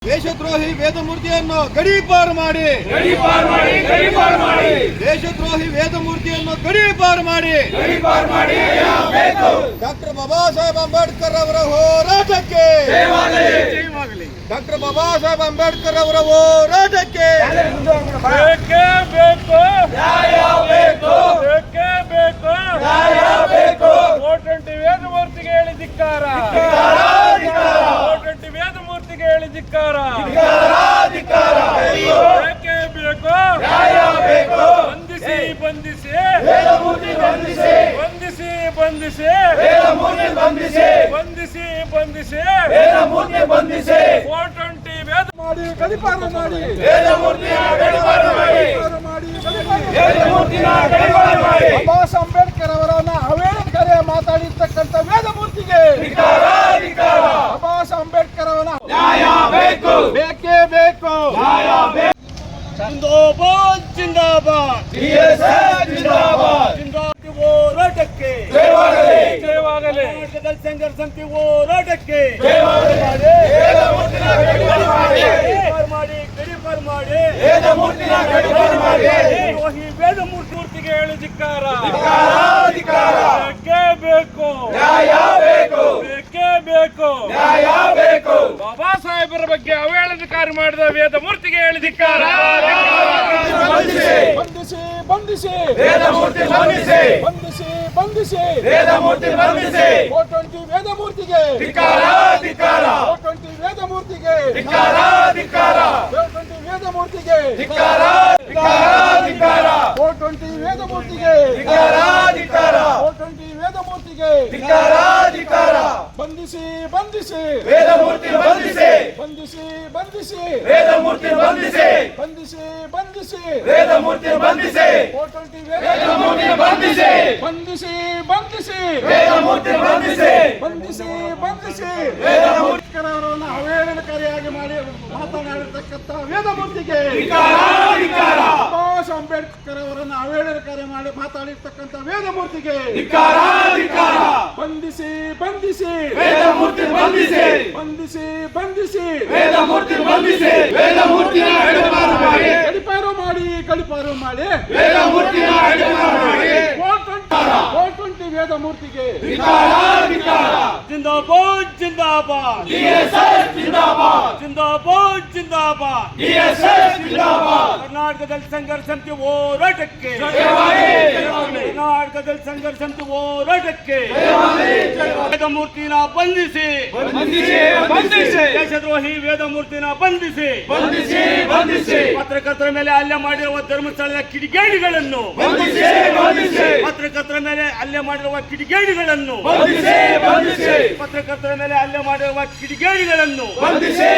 ದೇಶದ್ರೋಹಿ ವೇದಮೂರ್ತಿಯನ್ನು ಗಡೀಪಾರು ಮಾಡಿ ದೇಶದ್ರೋಹಿ ವೇದಮೂರ್ತಿಯನ್ನು ಗಡೀಪಾರು ಮಾಡಿ ಡಾಕ್ಟರ್ ಬಾಬಾ ಸಾಹೇಬ್ ಅಂಬೇಡ್ಕರ್ ಅವರ ಹೋರಾಟಕ್ಕೆ ಡಾಕ್ಟರ್ ಬಾಬಾ ಸಾಹೇಬ್ ಅಂಬೇಡ್ಕರ್ ಅವರ ಹೋರಾಟಕ್ಕೆ ಬೇಕೇ ಬೇಕು ನ್ಯಾಯ ಬೇಕು, ಬೇಕೇ ಬೇಕು ನ್ಯಾಯ ಬೇಕು. 420 ವೇದಮೂರ್ತಿಗೆ ಹೇಳಿ ಧಿಕ್ಕಾರ, 420 ವೇದಮೂರ್ತಿಗೆ ಹೇಳಿ ಧಿಕ್ಕಾರ. ಬೇಕೇ ಬೇಕು ನ್ಯಾಯ ಬೇಕು. ಬಂಧಿಸಿ ಬಂಧಿಸಿ ವೇದಮೂರ್ತಿ ಬಂಧಿಸಿ, ಬಂಧಿಸಿ ಬಂಧಿಸಿ ವೇದಮೂರ್ತಿ ಬಂಧಿಸಿ, ಬಂಧಿಸಿ ಬಂಧಿಸಿ ವೇದಮೂರ್ತಿ ಬಂಧಿಸಿ. 420 ವೇದ ಮಾಡಿ ಗಡೀಪಾರು ಮಾಡಿ, ವೇದಮೂರ್ತಿಯ ಗಡೀಪಾರು ಮಾಡಿ, ವೇದಮೂರ್ತಿಯ ಗಡೀಪಾರು ಮಾಡಿ. ಬಾಬಾ ಸಾಹೇಬ್ ಅಂಬೇಡ್ಕರ್ ಅವರನ್ನ ಅವೇಳಕರೆ ಮಾತಾಡಿರ್ತಕ್ಕಂಥ ವೇದಮೂರ್ತಿಗೆ ಬಾಬಾ ಸಾಹೇಬ್ ಅಂಬೇಡ್ಕರ್ ಅವರ ನ್ಯಾಯ ಬೇಕು, ಬೇಕೇ ಬೇಕು ನ್ಯಾಯ ಬೇಕು. ಜಿಂದಾಬಾದ್ ಜಿಂದಾಬಾದ್ ಜಿಂದಾಬಾದ್ ಜಿಂದಾಬಾದ್ ಹೋರಾಟಕ್ಕೆ ಜಯವಾಗಲಿ, ಜಯವಾಗಲಿ. ಕರ್ನಾಟಕದಲ್ಲಿ ಸಂಘರ್ಷ ಸಮಿತಿ ಹೋರಾಟಕ್ಕೆ ಜಯವಾಗಲಿ. ವೇದಮೂರ್ತಿನ ಗಡೀಪಾರು ಮಾಡಿ, ಗಡೀಪಾರು ಮಾಡಿ ವೇದಮೂರ್ತಿನ ಗಡೀಪಾರು ಮಾಡಿ. ದ್ರೋಹಿ ವೇದಮೂರ್ತಿಗೆ ಹೇಳಿ ಧಿಕ್ಕಾರ, ಬೇಕೇ ಬೇಕು ನ್ಯಾಯ ಬೇಕು, ಬೇಕೇ ಬೇಕು ನ್ಯಾಯ ಬೇಕು. ಬಾಬಾ ಸಾಹೇಬರ ಬಗ್ಗೆ ಅವೇಳನಕಾರಿ ಮಾಡಿದ ವೇದಮೂರ್ತಿಗೆ ಹೇಳಿ ಧಿಕ್ಕಾರ. ಬಂಧಿಸಿ ಬಂಧಿಸಿ ವೇದಮೂರ್ತಿ ಬಂಧಿಸಿ, ಬಂಧಿಸಿ ಬಂಧಿಸಿ ವೇದಮೂರ್ತಿ ಬಂಧಿಸಿ. 420 ವೇದಮೂರ್ತಿಗೆ ಧಿಕ್ಕಾರ, 420 ವೇದಮೂರ್ತಿಗೆ ಧಿಕ್ಕಾರ, 420 ವೇದಮೂರ್ತಿಗೆ ಧಿಕ್ಕಾರ, 420 ವೇದಮೂರ್ತಿಗೆ ಧಿಕ್ಕಾರ, 420 ವೇದಮೂರ್ತಿಗೆ ಧಿಕ್ಕಾರ. ಬಂಧಿಸಿ ಬಂಧಿಸಿ ವೇದಮೂರ್ತಿ ಬಂಧಿಸಿ, ಬಂಧಿಸಿ ಬಂಧಿಸಿ ವೇದಮೂರ್ತಿ ಬಂಧಿಸಿ, ಬಂಧಿಸಿ ಬಂಧಿಸಿ ವೇದಮೂರ್ತಿ ಬಂಧಿಸಿ. 420 ವೇದಮೂರ್ತಿ ಬಂಧಿಸಿ, ಬಂಧಿಸಿ ಬಂಧಿಸಿ ವೇದಮೂರ್ತಿ ಬಂಧಿಸಿ, ಬಂಧಿಸಿ ಬಂಧಿಸಿ ವೇದಮೂರ್ತಿಕರ ಅವರನ್ನು ಅವೇಳನಕಾರಿಯಾಗಿ ಮಾಡಿ ಮಾತನಾಡಿರ್ತಕ್ಕಂಥ ವೇದಮೂರ್ತಿಗೆ ಬಾಬಾ ಸಾಹೇಬ್ ಅಂಬೇಡ್ಕರ್ ಅವರನ್ನು ಅವೇಳನಕಾರಿ ಮಾಡಿ ಮಾತಾಡಿರ್ತಕ್ಕಂಥ ವೇದಮೂರ್ತಿಗೆ ಬಂಧಿಸಿ ಬಂಧಿಸಿ ವೇದಮೂರ್ತಿ ಬಂಧಿಸಿ, ಬಂಧಿಸಿ ಬಂಧಿಸಿ ವೇದಮೂರ್ತಿ ಬಂಧಿಸಿ. ವೇದಮೂರ್ತಿನ ಗಡೀಪಾರು ಮಾಡಿ, ಗಡೀಪಾರು ಮಾಡಿ, ಗಡೀಪಾರು ಮಾಡಿ ವೇದಮೂರ್ತಿನ ಗಡೀಪಾರು ಮಾಡಿ. 420 ವೇದಮೂರ್ತಿಗೆ ಜಿಂದಾಬಾದ್ ಜಿಂದಾಬಾದ್ ಜಿಂದಾಬಾದ್ ಜಿಂದಾಬಾದ್ ಜಿಂದಾಬಾದ್. ಕರ್ನಾಟಕದಲ್ಲಿ ಸಂಘರ್ಷ ಸಮಿತಿ ಹೋರಾಟಕ್ಕೆ, ಕರ್ನಾಟಕದಲ್ಲಿ ಸಂಘರ್ಷ ಸಮಿತಿ ಹೋರಾಟಕ್ಕೆ ವೇದಮೂರ್ತಿನ ಬಂಧಿಸಿ, ಬಂಧಿಸಿ ದೇಶದ್ರೋಹಿ ವೇದಮೂರ್ತಿನ ಬಂಧಿಸಿ, ಬಂಧಿಸಿ ಬಂಧಿಸಿ. ಪತ್ರಕರ್ತರ ಮೇಲೆ ಹಲ್ಲೆ ಮಾಡಿರುವ ಧರ್ಮಸ್ಥಳದ ಕಿಡಿಗೇಡಿಗಳನ್ನು ಬಂಧಿಸಿ, ಪತ್ರಕರ್ತರ ಮೇಲೆ ಹಲ್ಲೆ ಮಾಡಿರುವ ಕಿಡಿಗೇಡಿಗಳನ್ನು ಬಂಧಿಸಿ, ಪತ್ರಕರ್ತರ ಮೇಲೆ ಹಲ್ಲೆ ಮಾಡಿರುವ ಕಿಡಿಗೇಡಿಗಳನ್ನು ಬಂಧಿಸಿ,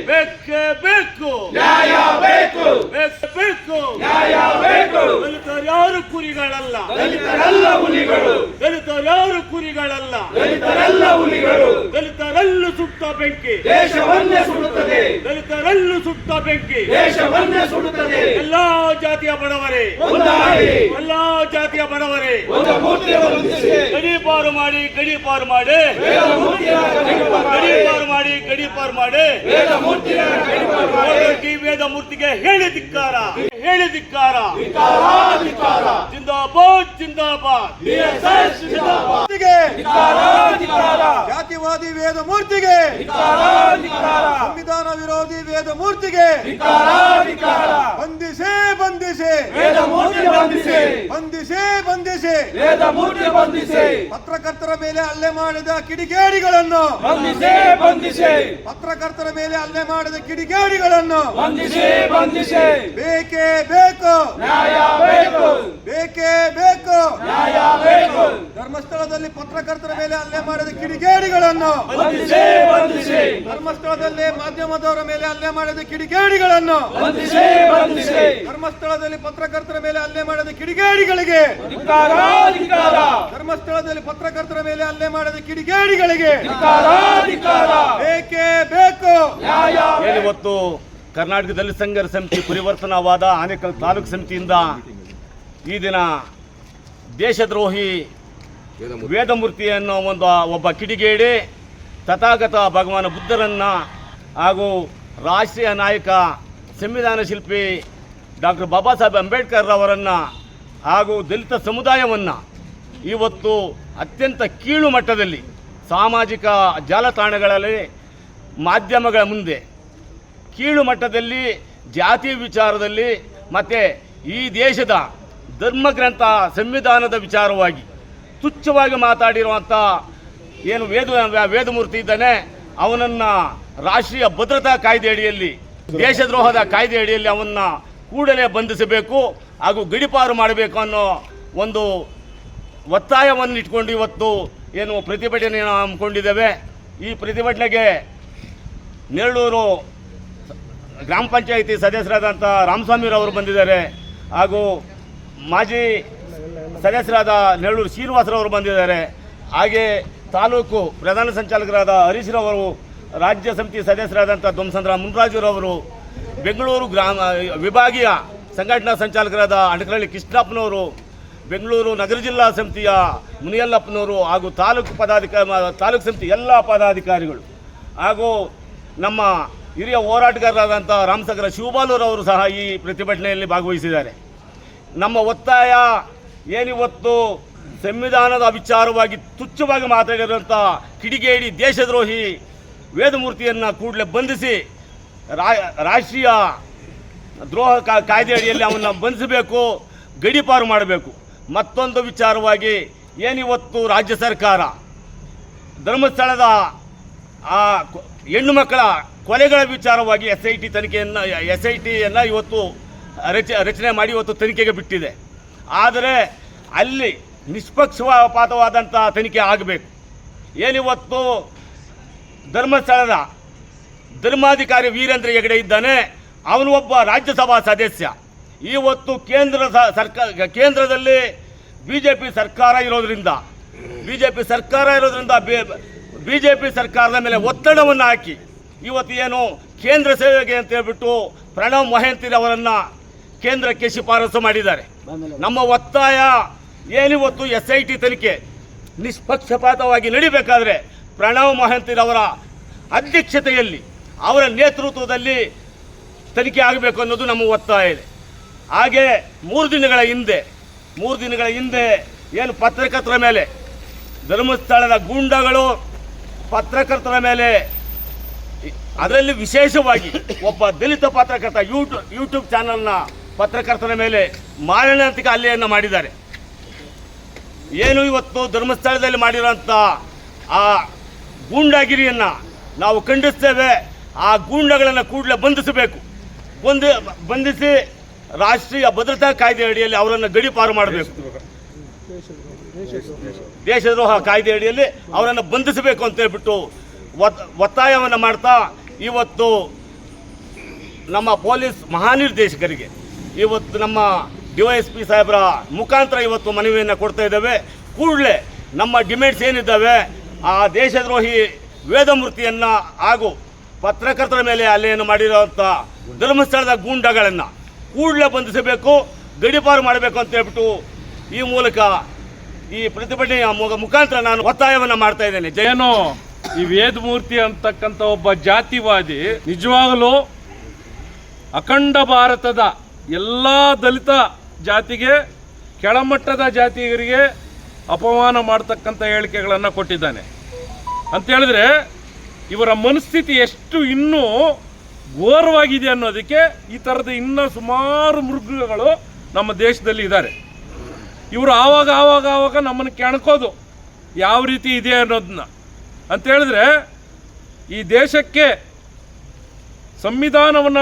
ಬೇಕೇ ಬೇಕು ನ್ಯಾಯ ಬೇಕು, ಬೇಕೇ ಬೇಕು ನ್ಯಾಯ ಬೇಕು. ದಲಿತರ್ಯಾರು ಕುರಿಗಳಲ್ಲ, ದಲಿತರಲ್ಲ ಹುಲಿಗಳು, ದಲಿತರ್ಯಾರು ಕುರಿಗಳಲ್ಲ, ದಲಿತರಲ್ಲ ಹುಲಿಗಳು. ದಲಿತರಲ್ಲೂ ಸುಟ್ಟ ಬೆಂಕಿ ದೇಶವನ್ನೇ ಸುಡುತ್ತದೆ, ದಲಿತರಲ್ಲೂ ಸುಟ್ಟ ಬೆಂಕಿ ದೇಶವನ್ನೇ ಸುಡುತ್ತದೆ. ಎಲ್ಲಾ ಜಾತಿಯ ಬಡವರೇ ಒಂದಾಗಿ, ಎಲ್ಲಾ ಜಾತಿಯ ಬಡವರೇ ಗಡೀಪಾರು ಮಾಡಿ, ಗಡೀಪಾರು ಮಾಡಿ ಗಡೀಪಾರು ಮಾಡಿ, ಗಡೀಪಾರು ಮಾಡಿ ವೇದಮೂರ್ತಿಗೆ ಹೇಳಿ ಧಿಕ್ಕಾರ, ಹೇಳಿ ಧಿಕ್ಕಾರ. ಜಿಂದಾಬಾದ್ ಜಿಂದಾಬಾದ್ ಜಾತಿವಾದಿ ವೇದಮೂರ್ತಿಗೆ, ಸಂವಿಧಾನ ವಿರೋಧಿ ವೇದಮೂರ್ತಿಗೆ ಬಂಧಿಸಿ ಬಂಧಿಸಿ ವೇದಮೂರ್ತಿ ಬಂಧಿಸಿ, ಬಂಧಿಸಿ ಬಂಧಿಸಿ ವೇದಮೂರ್ತಿ ಬಂಧಿಸಿ, ಪತ್ರಕರ್ತರ ಮೇಲೆ ಹಲ್ಲೆ ಮಾಡಿದ ಕಿಡಿಗೇಡಿಗಳನ್ನು ಬಂಧಿಸಿ ಬಂಧಿಸಿ, ಪತ್ರಕರ್ತರ ಮೇಲೆ ಹಲ್ಲೆ ಮಾಡಿದ ಕಿಡಿಗೇಡಿಗಳನ್ನು ಬಂಧಿಸಿ ಬಂಧಿಸಿ. ಬೇಕೇ ಬೇಕು ನ್ಯಾಯ ಬೇಕು, ಬೇಕೇ ಬೇಕು ನ್ಯಾಯ ಬೇಕು. ಧರ್ಮಸ್ಥಳದಲ್ಲಿ ಪತ್ರಕರ್ತರ ಮೇಲೆ ಹಲ್ಲೆ ಮಾಡಿದ ಕಿಡಿಗೇಡಿಗಳನ್ನು ಬಂಧಿಸಿ ಬಂಧಿಸಿ, ಧರ್ಮಸ್ಥಳದಲ್ಲಿ ಮಾಧ್ಯಮದವರ ಮೇಲೆ ಹಲ್ಲೆ ಮಾಡಿದ ಕಿಡಿಗೇಡಿಗಳನ್ನು ಬಂಧಿಸಿ ಬಂಧಿಸಿ. ಧರ್ಮಸ್ಥಳದಲ್ಲಿ ಪತ್ರಕರ್ತರ ಮೇಲೆ ಹಲ್ಲೆ ಮಾಡಿದ ಕಿಡಿಗೇಡಿಗಳಿಗೆ ಧಿಕ್ಕಾರ, ಧಿಕ್ಕಾರ. ಧರ್ಮಸ್ಥಳದಲ್ಲಿ ಪತ್ರಕರ್ತರ ಮೇಲೆ ಹಲ್ಲೆ ಮಾಡಿದ ಕಿಡಿಗೇಡಿಗಳಿಗೆ ಧಿಕ್ಕಾರ, ಧಿಕ್ಕಾರ. ಬೇಕೇ ಬೇಕು ನ್ಯಾಯ ಬೇಕು. ಇವತ್ತು ಕರ್ನಾಟಕ ದಲಿತ ಸಂಘರ್ಷ ಸಮಿತಿ ಪರಿವರ್ತನವಾದ ಆನೇಕಲ್ ತಾಲೂಕು ಸಮಿತಿಯಿಂದ ಈ ದಿನ ದೇಶದ್ರೋಹಿ ವೇದಮೂರ್ತಿಯನ್ನು ಒಬ್ಬ ಕಿಡಿಗೇಡಿ ತಥಾಗತ ಭಗವಾನ್ ಬುದ್ಧರನ್ನ ಹಾಗೂ ರಾಷ್ಟ್ರೀಯ ನಾಯಕ ಸಂವಿಧಾನ ಶಿಲ್ಪಿ ಡಾಕ್ಟರ್ ಬಾಬಾ ಸಾಹೇಬ್ ಅಂಬೇಡ್ಕರ್ ಅವರನ್ನು ಹಾಗೂ ದಲಿತ ಸಮುದಾಯವನ್ನು ಇವತ್ತು ಅತ್ಯಂತ ಕೀಳು ಮಟ್ಟದಲ್ಲಿ ಸಾಮಾಜಿಕ ಜಾಲತಾಣಗಳಲ್ಲಿ ಮಾಧ್ಯಮಗಳ ಮುಂದೆ ಕೀಳು ಮಟ್ಟದಲ್ಲಿ ಜಾತಿ ವಿಚಾರದಲ್ಲಿ ಮತ್ತು ಈ ದೇಶದ ಧರ್ಮಗ್ರಂಥ ಸಂವಿಧಾನದ ವಿಚಾರವಾಗಿ ತುಚ್ಛವಾಗಿ ಮಾತಾಡಿರುವಂಥ ಏನು ವೇದಮೂರ್ತಿ ಇದ್ದಾನೆ ಅವನನ್ನು ರಾಷ್ಟ್ರೀಯ ಭದ್ರತಾ ಕಾಯ್ದೆ ಅಡಿಯಲ್ಲಿ ದೇಶದ್ರೋಹದ ಕಾಯ್ದೆ ಅಡಿಯಲ್ಲಿ ಅವನ್ನ ಕೂಡಲೇ ಬಂಧಿಸಬೇಕು ಹಾಗೂ ಗಡೀಪಾರು ಮಾಡಬೇಕು ಅನ್ನೋ ಒಂದು ಒತ್ತಾಯವನ್ನು ಇಟ್ಕೊಂಡು ಇವತ್ತು ಏನು ಪ್ರತಿಭಟನೆಯನ್ನು ಹಮ್ಮಿಕೊಂಡಿದ್ದೇವೆ. ಈ ಪ್ರತಿಭಟನೆಗೆ ನೆರಳೂರು ಗ್ರಾಮ ಪಂಚಾಯಿತಿ ಸದಸ್ಯರಾದಂಥ ರಾಮಸ್ವಾಮಿರವರು ಬಂದಿದ್ದಾರೆ, ಹಾಗೂ ಮಾಜಿ ಸದಸ್ಯರಾದ ನೆರಳೂರು ಶ್ರೀನಿವಾಸರವರು ಬಂದಿದ್ದಾರೆ, ಹಾಗೆ ತಾಲೂಕು ಪ್ರಧಾನ ಸಂಚಾಲಕರಾದ ಹರೀಶ್ರವರು, ರಾಜ್ಯ ಸಮಿತಿ ಸದಸ್ಯರಾದಂಥ ಧ್ವಂಸಂದ್ರ ಮುನ್ರಾಜುರವರು, ಬೆಂಗಳೂರು ವಿಭಾಗೀಯ ಸಂಘಟನಾ ಸಂಚಾಲಕರಾದ ಅಣಕರಳ್ಳಿ ಕೃಷ್ಣಪ್ಪನವರು, ಬೆಂಗಳೂರು ನಗರ ಜಿಲ್ಲಾ ಸಮಿತಿಯ ಮುನಿಯಲ್ಲಪ್ಪನವರು, ಹಾಗೂ ತಾಲೂಕು ಸಮಿತಿ ಎಲ್ಲ ಪದಾಧಿಕಾರಿಗಳು, ಹಾಗೂ ನಮ್ಮ ಹಿರಿಯ ಹೋರಾಟಗಾರರಾದಂಥ ರಾಮಸಾಗರ ಶಿವಬಾಲೂರವರು ಸಹ ಈ ಪ್ರತಿಭಟನೆಯಲ್ಲಿ ಭಾಗವಹಿಸಿದ್ದಾರೆ. ನಮ್ಮ ಒತ್ತಾಯ ಏನಿವತ್ತು ಸಂವಿಧಾನದ ವಿಚಾರವಾಗಿ ತುಚ್ಛವಾಗಿ ಮಾತಾಡಿರುವಂಥ ಕಿಡಿಗೇಡಿ ದೇಶದ್ರೋಹಿ ವೇದಮೂರ್ತಿಯನ್ನು ಕೂಡಲೇ ಬಂಧಿಸಿ ರಾಷ್ಟ್ರೀಯ ದ್ರೋಹ ಕಾಯ್ದೆ ಅಡಿಯಲ್ಲಿ ಅವನ್ನ ಬಂಧಿಸಬೇಕು, ಗಡೀಪಾರು ಮಾಡಬೇಕು. ಮತ್ತೊಂದು ವಿಚಾರವಾಗಿ ಏನಿವತ್ತು ರಾಜ್ಯ ಸರ್ಕಾರ ಧರ್ಮಸ್ಥಳದ ಆ ಹೆಣ್ಣು ಮಕ್ಕಳ ಕೊಲೆಗಳ ವಿಚಾರವಾಗಿ SITಯನ್ನು ಇವತ್ತು ರಚನೆ ಮಾಡಿ ಇವತ್ತು ತನಿಖೆಗೆ ಬಿಟ್ಟಿದೆ. ಆದರೆ ಅಲ್ಲಿ ನಿಷ್ಪಕ್ಷಪಾತವಾದಂಥ ತನಿಖೆ ಆಗಬೇಕು. ಏನಿವತ್ತು ಧರ್ಮಸ್ಥಳದ ಧರ್ಮಾಧಿಕಾರಿ ವೀರೇಂದ್ರ ಹೆಗಡೆ ಇದ್ದಾನೆ, ಅವನು ಒಬ್ಬ ರಾಜ್ಯಸಭಾ ಸದಸ್ಯ. ಇವತ್ತು ಕೇಂದ್ರದಲ್ಲಿ ಬಿಜೆಪಿ ಸರ್ಕಾರ ಇರೋದ್ರಿಂದ ಬಿಜೆಪಿ ಸರ್ಕಾರದ ಮೇಲೆ ಒತ್ತಡವನ್ನು ಹಾಕಿ ಇವತ್ತು ಏನು ಕೇಂದ್ರ ಸೇವೆಗೆ ಅಂತ ಹೇಳ್ಬಿಟ್ಟು ಪ್ರಣವ್ ಮೊಹಂತಿ ಅವರನ್ನು ಕೇಂದ್ರಕ್ಕೆ ಶಿಫಾರಸು ಮಾಡಿದ್ದಾರೆ. ನಮ್ಮ ಒತ್ತಾಯ ಏನಿವತ್ತು SIT ತನಿಖೆ ನಿಷ್ಪಕ್ಷಪಾತವಾಗಿ ನಡಿಬೇಕಾದ್ರೆ ಪ್ರಣವ್ ಮೊಹಂತಿ ಅವರ ಅಧ್ಯಕ್ಷತೆಯಲ್ಲಿ ಅವರ ನೇತೃತ್ವದಲ್ಲಿ ತನಿಖೆ ಆಗಬೇಕು ಅನ್ನೋದು ನಮ್ಮ ಒತ್ತಾಯ ಇದೆ. ಹಾಗೆ ಮೂರು ದಿನಗಳ ಹಿಂದೆ ಏನು ಪತ್ರಕರ್ತರ ಮೇಲೆ ಧರ್ಮಸ್ಥಳದ ಗೂಂಡಗಳು ಪತ್ರಕರ್ತರ ಮೇಲೆ, ಅದರಲ್ಲಿ ವಿಶೇಷವಾಗಿ ಒಬ್ಬ ದಲಿತ ಪತ್ರಕರ್ತ ಯೂಟ್ಯೂಬ್ ಚಾನಲ್ನ ಪತ್ರಕರ್ತರ ಮೇಲೆ ಮಾರಣಾಂತಿಕ ಹಲ್ಲೆಯನ್ನು ಮಾಡಿದ್ದಾರೆ. ಏನು ಇವತ್ತು ಧರ್ಮಸ್ಥಳದಲ್ಲಿ ಮಾಡಿರೋಂಥ ಆ ಗೂಂಡಾಗಿರಿಯನ್ನು ನಾವು ಖಂಡಿಸ್ತೇವೆ. ಆ ಗೂಂಡಗಳನ್ನು ಕೂಡಲೇ ಬಂಧಿಸಬೇಕು, ಬಂಧಿಸಿ ರಾಷ್ಟ್ರೀಯ ಭದ್ರತಾ ಕಾಯ್ದೆ ಅಡಿಯಲ್ಲಿ ಅವರನ್ನು ಗಡೀಪಾರು ಮಾಡಬೇಕು. ದೇಶದ್ರೋಹ ಕಾಯ್ದೆ ಅಡಿಯಲ್ಲಿ ಅವರನ್ನು ಬಂಧಿಸಬೇಕು ಅಂತ ಹೇಳ್ಬಿಟ್ಟು ಒತ್ತಾಯವನ್ನು ಮಾಡ್ತಾ ಇವತ್ತು ನಮ್ಮ ಪೊಲೀಸ್ ಮಹಾನಿರ್ದೇಶಕರಿಗೆ ಇವತ್ತು ನಮ್ಮ DYSP ಸಾಹೇಬರ ಮುಖಾಂತರ ಇವತ್ತು ಮನವಿಯನ್ನು ಕೊಡ್ತಾ ಇದ್ದೇವೆ. ಕೂಡಲೇ ನಮ್ಮ ಡಿಮ್ಯಾಂಡ್ಸ್ ಏನಿದ್ದಾವೆ, ಆ ದೇಶದ್ರೋಹಿ ವೇದಮೂರ್ತಿಯನ್ನು ಹಾಗೂ ಪತ್ರಕರ್ತರ ಮೇಲೆ ಹಲ್ಲೆಯನ್ನು ಮಾಡಿರುವಂಥ ಧರ್ಮಸ್ಥಳದ ಗೂಂಡಗಳನ್ನು ಕೂಡಲೇ ಬಂಧಿಸಬೇಕು, ಗಡೀಪಾರು ಮಾಡಬೇಕು ಅಂತ ಹೇಳ್ಬಿಟ್ಟು ಈ ಮೂಲಕ ಈ ಪ್ರತಿಭಟನೆಯ ಮುಖಾಂತರ ನಾನು ಒತ್ತಾಯವನ್ನು ಮಾಡ್ತಾ ಇದ್ದೇನೆ. ಏನೋ ಈ ವೇದಮೂರ್ತಿ ಅಂತಕ್ಕಂಥ ಒಬ್ಬ ಜಾತಿವಾದಿ ನಿಜವಾಗಲೂ ಅಖಂಡ ಭಾರತದ ಎಲ್ಲ ದಲಿತ ಜಾತಿಗೆ, ಕೆಳಮಟ್ಟದ ಜಾತಿಗರಿಗೆ ಅಪಮಾನ ಮಾಡ್ತಕ್ಕಂಥ ಹೇಳಿಕೆಗಳನ್ನು ಕೊಟ್ಟಿದ್ದಾನೆ ಅಂತ ಹೇಳಿದ್ರೆ ಇವರ ಮನಸ್ಥಿತಿ ಎಷ್ಟು ಇನ್ನೂ ಘೋರವಾಗಿದೆ ಅನ್ನೋದಕ್ಕೆ ಈ ಥರದ ಇನ್ನೂ ಸುಮಾರು ಮೃಗಗಳು ನಮ್ಮ ದೇಶದಲ್ಲಿ ಇದ್ದಾರೆ. ಇವರು ಆವಾಗ ನಮ್ಮನ್ನು ಕೆಣಕೋದು ಯಾವ ರೀತಿ ಇದೆ ಅನ್ನೋದನ್ನ ಅಂತ ಹೇಳಿದ್ರೆ, ಈ ದೇಶಕ್ಕೆ ಸಂವಿಧಾನವನ್ನು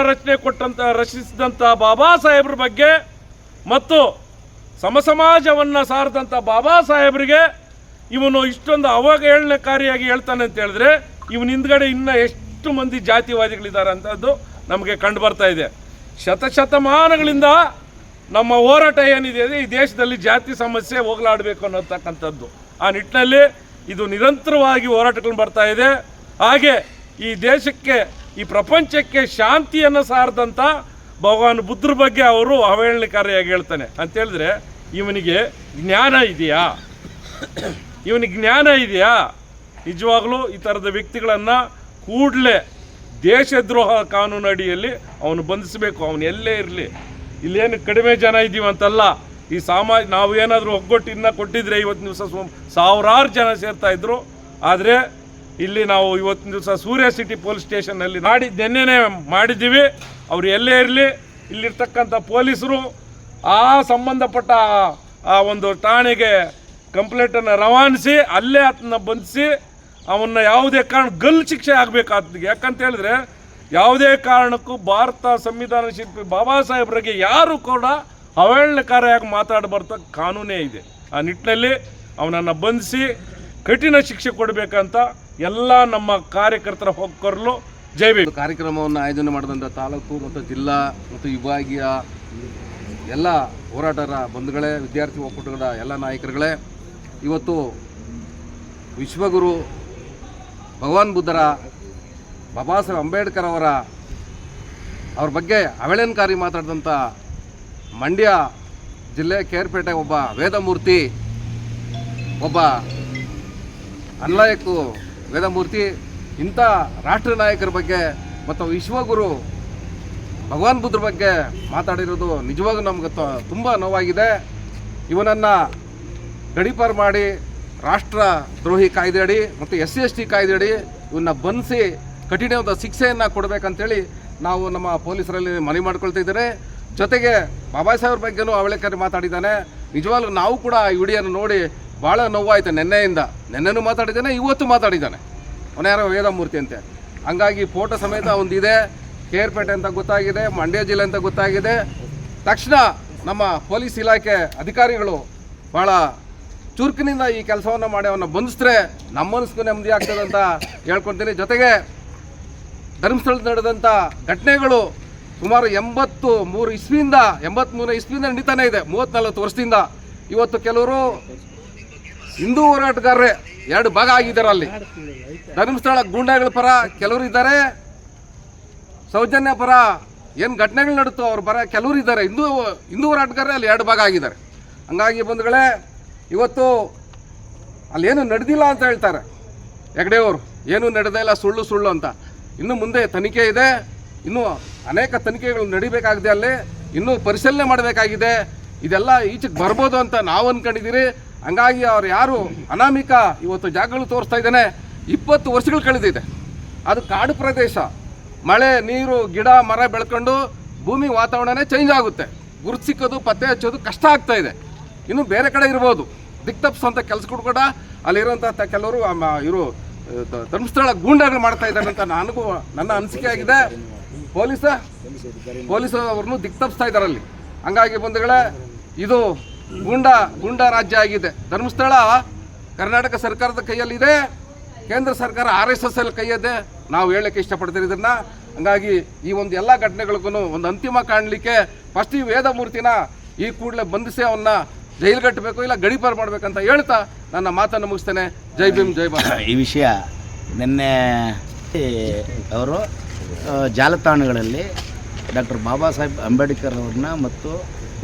ರಚಿಸಿದಂಥ ಬಾಬಾ ಸಾಹೇಬ್ರ ಬಗ್ಗೆ ಮತ್ತು ಸಮಾಜವನ್ನು ಸಾರಿದಂಥ ಬಾಬಾ ಸಾಹೇಬ್ರಿಗೆ ಇವನು ಇಷ್ಟೊಂದು ಅವಹೇಳನಕಾರಿಯಾಗಿ ಹೇಳ್ತಾನೆ ಅಂತ ಹೇಳಿದ್ರೆ, ಇವನ ಹಿಂದ್ಗಡೆ ಇನ್ನೂ ಎಷ್ಟು ಮಂದಿ ಜಾತಿವಾದಿಗಳಿದ್ದಾರೆ ಅಂತದ್ದು ನಮಗೆ ಕಂಡು ಬರ್ತಾ ಇದೆ. ಶತಮಾನಗಳಿಂದ ನಮ್ಮ ಹೋರಾಟ ಏನಿದೆ ಈ ದೇಶದಲ್ಲಿ ಜಾತಿ ಸಮಸ್ಯೆ ಹೋಗಲಾಡಬೇಕು ಅನ್ನೋತಕ್ಕಂಥದ್ದು. ಆ ನಿಟ್ಟಿನಲ್ಲಿ ಇದು ನಿರಂತರವಾಗಿ ಹೋರಾಟಗಳು ಬರ್ತಾ ಇದೆ. ಹಾಗೆ ಈ ದೇಶಕ್ಕೆ, ಈ ಪ್ರಪಂಚಕ್ಕೆ ಶಾಂತಿಯನ್ನು ಸಾರದಂಥ ಭಗವಾನ್ ಬುದ್ಧರ ಬಗ್ಗೆ ಅವರು ಅವಹೇಳನಕಾರಿಯಾಗಿ ಹೇಳ್ತಾನೆ ಅಂತ ಹೇಳಿದ್ರೆ, ಇವನಿಗೆ ಜ್ಞಾನ ಇದೆಯಾ? ನಿಜವಾಗ್ಲೂ ಈ ಥರದ ವ್ಯಕ್ತಿಗಳನ್ನು ಕೂಡಲೇ ದೇಶದ್ರೋಹ ಕಾನೂನು ಅಡಿಯಲ್ಲಿ ಅವನು ಬಂಧಿಸಬೇಕು. ಅವನು ಎಲ್ಲೇ ಇರಲಿ. ಇಲ್ಲೇನು ಕಡಿಮೆ ಜನ ಇದ್ದೀವಂತಲ್ಲ. ಈ ನಾವು ಏನಾದರೂ ಒಗ್ಗಟ್ಟಿನ ಕೊಟ್ಟಿದ್ರೆ ಇವತ್ತಿನ ದಿವಸ ಸಾವಿರಾರು ಜನ ಸೇರ್ತಾ ಇದ್ರು. ಆದರೆ ಇಲ್ಲಿ ನಾವು ಇವತ್ತಿನ ದಿವಸ ಸೂರ್ಯ ಸಿಟಿ ಪೊಲೀಸ್ ಸ್ಟೇಷನ್ನಲ್ಲಿ ನೆನ್ನೆನೇ ಮಾಡಿದ್ದೀವಿ. ಅವರು ಎಲ್ಲೇ ಇರಲಿ, ಇಲ್ಲಿರ್ತಕ್ಕಂಥ ಪೊಲೀಸರು ಆ ಸಂಬಂಧಪಟ್ಟ ಆ ಒಂದು ಠಾಣೆಗೆ ಕಂಪ್ಲೇಂಟನ್ನು ರವಾನಿಸಿ ಅಲ್ಲೇ ಅದನ್ನ ಬಂಧಿಸಿ ಅವನ್ನ ಯಾವುದೇ ಕಾರಣ ಗಲ್ಲು ಶಿಕ್ಷೆ ಆಗಬೇಕಾಗ್ತದೆ. ಯಾಕಂತ ಹೇಳಿದ್ರೆ ಯಾವುದೇ ಕಾರಣಕ್ಕೂ ಭಾರತ ಸಂವಿಧಾನ ಶಿಲ್ಪಿ ಬಾಬಾ ಸಾಹೇಬ್ರಿಗೆ ಯಾರು ಕೂಡ ಅವಹೇಳನಕಾರಿಯಾಗಿ ಮಾತಾಡಬಾರ್ದ ಕಾನೂನೇ ಇದೆ. ಆ ನಿಟ್ಟಿನಲ್ಲಿ ಅವನನ್ನು ಬಂಧಿಸಿ ಕಠಿಣ ಶಿಕ್ಷೆ ಕೊಡಬೇಕಂತ ಎಲ್ಲ ನಮ್ಮ ಕಾರ್ಯಕರ್ತರ ಹೊಕ್ಕರಲು ಜೈ ಭೀಮ್. ಕಾರ್ಯಕ್ರಮವನ್ನು ಆಯೋಜನೆ ಮಾಡಿದಂಥ ತಾಲೂಕು ಮತ್ತು ಜಿಲ್ಲಾ ಮತ್ತು ವಿಭಾಗೀಯ ಎಲ್ಲ ಹೋರಾಟಗಾರ ಬಂಧುಗಳೇ, ವಿದ್ಯಾರ್ಥಿ ಒಕ್ಕೂಟಗಳ ಎಲ್ಲ ನಾಯಕರುಗಳೇ, ಇವತ್ತು ವಿಶ್ವಗುರು ಭಗವಾನ್ ಬುದ್ಧರ ಬಾಬಾ ಸಾಹೇಬ್ ಅಂಬೇಡ್ಕರ್ ಅವ್ರ ಬಗ್ಗೆ ಅವಹೇಳನಕಾರಿ ಮಾತಾಡಿದಂಥ ಮಂಡ್ಯ ಜಿಲ್ಲೆ ಕೇರ್ಪೇಟೆ ಒಬ್ಬ ವೇದಮೂರ್ತಿ, ಒಬ್ಬ ಅನ್ಲಾಯಕು ವೇದಮೂರ್ತಿ, ಇಂಥ ರಾಷ್ಟ್ರ ನಾಯಕರ ಬಗ್ಗೆ ಮತ್ತು ವಿಶ್ವಗುರು ಭಗವಾನ್ ಬುದ್ಧರ ಬಗ್ಗೆ ಮಾತಾಡಿರೋದು ನಿಜವಾಗೂ ನಮ್ಗೆ ತುಂಬ ನೋವಾಗಿದೆ. ಇವನನ್ನು ಗಡೀಪಾರು ಮಾಡಿ ರಾಷ್ಟ್ರ ದ್ರೋಹಿ ಕಾಯ್ದೆ ಅಡಿ ಮತ್ತು SC/ST ಕಾಯ್ದೆ ಅಡಿ ಇವನ್ನ ಬಂಧಿಸಿ ಕಠಿಣವಾದ ಶಿಕ್ಷೆಯನ್ನು ಕೊಡಬೇಕಂತೇಳಿ ನಾವು ನಮ್ಮ ಪೊಲೀಸರಲ್ಲಿ ಮನವಿ ಮಾಡ್ಕೊಳ್ತಾ ಇದ್ದಾರೆ. ಜೊತೆಗೆ ಬಾಬಾ ಸಾಹೇಬ್ರ ಬಗ್ಗೆನೂ ಅವಹೇಳನಕಾರಿ ಮಾತಾಡಿದ್ದಾನೆ. ನಿಜವಾಗ್ಲೂ ನಾವು ಕೂಡ ಈ ವಿಡಿಯೋನ ನೋಡಿ ಭಾಳ ನೋವಾಯಿತು. ನೆನ್ನೆನೂ ಮಾತಾಡಿದ್ದಾನೆ, ಇವತ್ತು ಮಾತಾಡಿದ್ದಾನೆ. ಅವನ ಯಾರೋ ವೇದಮೂರ್ತಿ ಅಂತೆ. ಹಂಗಾಗಿ ಫೋಟೋ ಸಮೇತ ಒಂದಿದೆ. ಕೇರ್ಪೇಟೆ ಅಂತ ಗೊತ್ತಾಗಿದೆ, ಮಂಡ್ಯ ಜಿಲ್ಲೆ ಅಂತ ಗೊತ್ತಾಗಿದೆ. ತಕ್ಷಣ ನಮ್ಮ ಪೊಲೀಸ್ ಇಲಾಖೆ ಅಧಿಕಾರಿಗಳು ಭಾಳ ಚುರುಕಿನಿಂದ ಈ ಕೆಲಸವನ್ನು ಮಾಡಿ ಅವನ್ನ ಬಂಧಿಸಿದ್ರೆ ನಮ್ಮ ಮನಸ್ಸಿಗೂ ನೆಮ್ಮದಿ ಆಗ್ತದೆ ಅಂತ ಹೇಳ್ಕೊಳ್ತೀನಿ. ಜೊತೆಗೆ ಧರ್ಮಸ್ಥಳದಲ್ಲಿ ನಡೆದಂಥ ಘಟನೆಗಳು ಸುಮಾರು 83 ಇಸ್ವಿಯಿಂದ ನಡೀತಾನೆ ಇದೆ. 34 ವರ್ಷದಿಂದ. ಇವತ್ತು ಕೆಲವರು ಹಿಂದೂ ಹೋರಾಟಗಾರರೇ 2 ಭಾಗ ಆಗಿದ್ದಾರೆ. ಅಲ್ಲಿ ಧರ್ಮಸ್ಥಳ ಗೂಂಡಾಗಳ ಪರ ಕೆಲವರು ಇದ್ದಾರೆ, ಸೌಜನ್ಯ ಪರ ಏನು ಘಟನೆಗಳು ನಡುತ್ತೋ ಅವ್ರ ಪರ ಕೆಲವರು ಇದ್ದಾರೆ. ಹಿಂದೂ ಹೋರಾಟಗಾರರೇ ಅಲ್ಲಿ 2 ಭಾಗ ಆಗಿದ್ದಾರೆ. ಹಂಗಾಗಿ ಬಂಧುಗಳೇ, ಇವತ್ತು ಅಲ್ಲೇನು ನಡೆದಿಲ್ಲ ಅಂತ ಹೇಳ್ತಾರೆ ಹೆಗ್ಡೆಯವರು. ಏನೂ ನಡೆದೇ ಇಲ್ಲ, ಸುಳ್ಳು ಅಂತ. ಇನ್ನು ಮುಂದೆ ತನಿಖೆ ಇದೆ, ಇನ್ನೂ ಅನೇಕ ತನಿಖೆಗಳು ನಡಿಬೇಕಾಗಿದೆ. ಅಲ್ಲಿ ಇನ್ನೂ ಪರಿಶೀಲನೆ ಮಾಡಬೇಕಾಗಿದೆ. ಇದೆಲ್ಲ ಈಚೆಗೆ ಬರ್ಬೋದು ಅಂತ ನಾವು ಅಂದ್ಕೊಂಡಿದ್ದೀರಿ. ಹಂಗಾಗಿ ಅವ್ರು ಯಾರು ಅನಾಮಿಕ ಇವತ್ತು ಜಾಗಗಳು ತೋರಿಸ್ತಾ ಇದ್ದಾನೆ. 20 ವರ್ಷಗಳು ಕಳೆದಿದೆ. ಅದು ಕಾಡು ಪ್ರದೇಶ. ಮಳೆ ನೀರು ಗಿಡ ಮರ ಬೆಳ್ಕೊಂಡು ಭೂಮಿ ವಾತಾವರಣನೇ ಚೇಂಜ್ ಆಗುತ್ತೆ. ಗುರುತು ಸಿಕ್ಕೋದು ಪತ್ತೆ ಹಚ್ಚೋದು ಕಷ್ಟ ಆಗ್ತಾ ಇದೆ. ಇನ್ನು ಬೇರೆ ಕಡೆ ಇರ್ಬೋದು, ದಿಕ್ತಪ್ಪಿಸುವಂಥ ಕೆಲಸಗಳು ಕೂಡ ಅಲ್ಲಿರುವಂಥ ಕೆಲವರು ಇವರು ಧರ್ಮಸ್ಥಳ ಗೂಂಡಾಗಳು ಮಾಡ್ತಾ ಇದ್ದಾರೆ ಅಂತ ನನ್ನ ಅನಿಸಿಕೆ ಆಗಿದೆ. ಪೊಲೀಸರವ್ರನ್ನು ದಿಕ್ತಪ್ಪಿಸ್ತಾ ಇದ್ದಾರೆ ಅಲ್ಲಿ. ಹಂಗಾಗಿ ಬಂಧುಗಳೇ, ಇದು ಗೂಂಡಾ ರಾಜ್ಯ ಆಗಿದೆ. ಧರ್ಮಸ್ಥಳ ಕರ್ನಾಟಕ ಸರ್ಕಾರದ ಕೈಯಲ್ಲಿದೆ, ಕೇಂದ್ರ ಸರ್ಕಾರ RSS ಕೈಯದೆ. ನಾವು ಹೇಳಕ್ಕೆ ಇಷ್ಟಪಡ್ತೀವಿ ಇದನ್ನು. ಹಂಗಾಗಿ ಈ ಒಂದು ಎಲ್ಲ ಘಟನೆಗಳಿಗೂ ಒಂದು ಅಂತಿಮ ಕಾಣಲಿಕ್ಕೆ ಫಸ್ಟ್ ಈ ವೇದಮೂರ್ತಿನ ಈ ಕೂಡಲೇ ಬಂಧಿಸಿ ಅವನ್ನ ಜೈಲ್ಗಟ್ಟಬೇಕು, ಇಲ್ಲ ಗಡೀಪಾರು ಮಾಡಬೇಕಂತ ಹೇಳ್ತಾ ನನ್ನ ಮಾತನ್ನು ಮುಗಿಸ್ತೇನೆ. ಜೈ ಭೀಮ್, ಜೈ ಭಾರತ್. ಈ ವಿಷಯ ನಿನ್ನೆ ಅವರು ಜಾಲತಾಣಗಳಲ್ಲಿ ಡಾಕ್ಟರ್ ಬಾಬಾ ಸಾಹೇಬ್ ಅಂಬೇಡ್ಕರ್ ಅವ್ರನ್ನ ಮತ್ತು